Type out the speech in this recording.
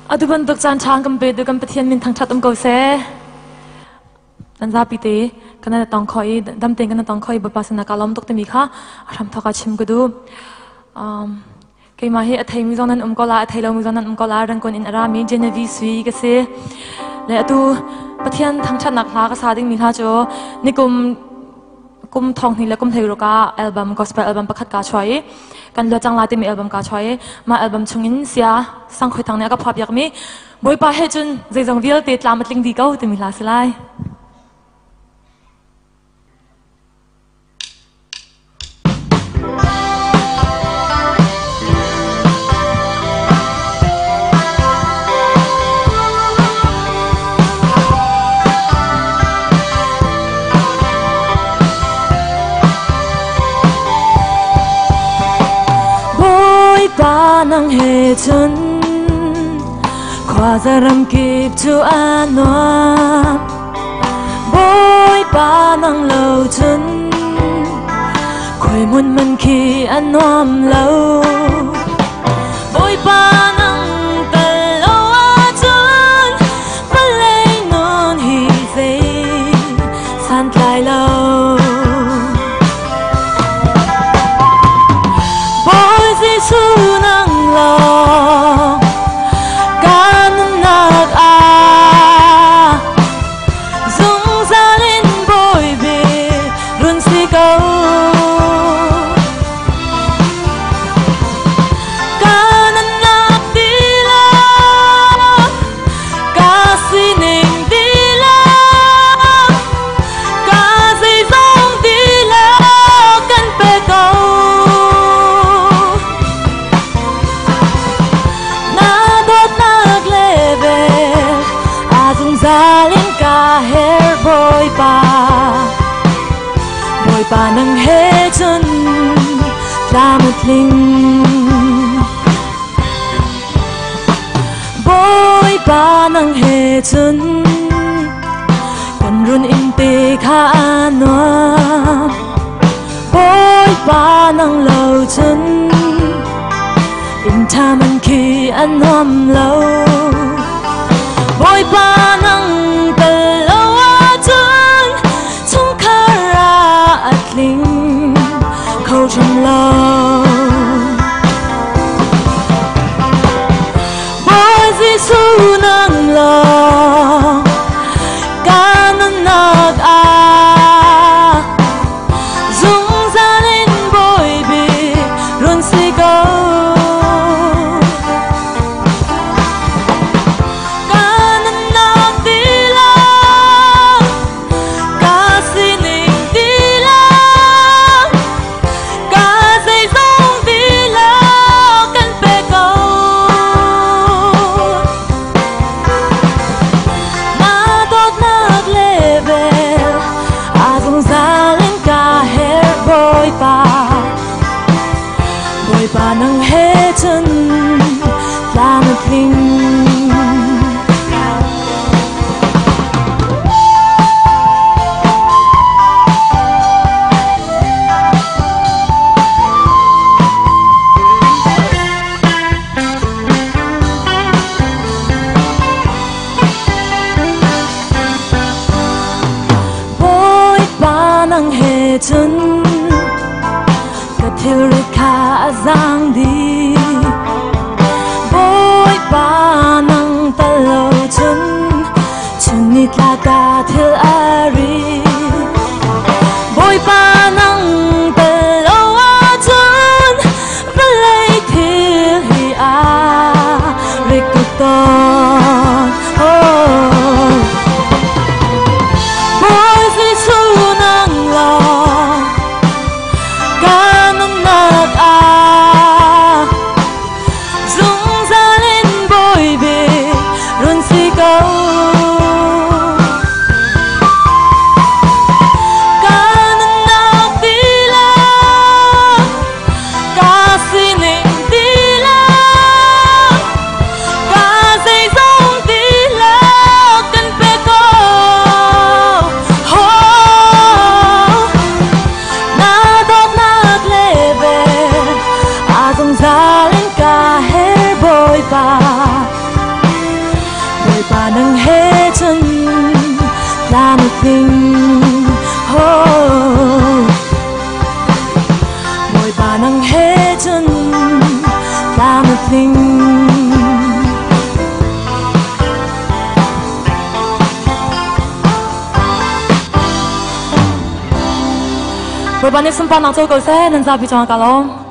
Aduban dok chan chang kam be dukam pathian min thang thatum ko se nan za pite kana tong khoi dam teng kana tong khoi bapa sana kalom tok te mi kha aram thoka chim gudu ke ma he athai mi zonan kola athai lo mi zonan kola ran kon in arami genevi sui ka se le atu pathian thang that nak hla ka sa ding mi kha cho nikum kum thong ni la kum thei ro ka album gospel album pakhat ka choi kan lo chang la te mi album ka choi ma album chungin sia sang khoi thang ne ka phap yak mi boi pa he chun zai jong vial te tla matling di kau te mi la silai nang he chun khwa zaram kip chu anwa boy pa nang lo chun khoi mun man khi anom lo boy pa nang tal lo chun palai non hi se san tlai lo boy si su pa nang he chun la matling boy pa nang he chun kon run in te kha anwa boy pa nang lo chun in tha man khi anom lo boy pa nang khâu trong lòng boy Giêsu nang lo kanan nag a dung ra lên boy bi run si go kanan nag tila kasi ning tila pa nang he chun la matling boy pa nang he chun kathil rekha azang di boy pa nang talo chun chunit la ka thil ari boy pa nang talo chun balai thil hi a rikuton oh boy si su nang lo say 반응 해준 anything 뭘 반응해준 anything Rồi bạn ấy xâm phá nặng cho cầu xe nên ra bị cho cả lông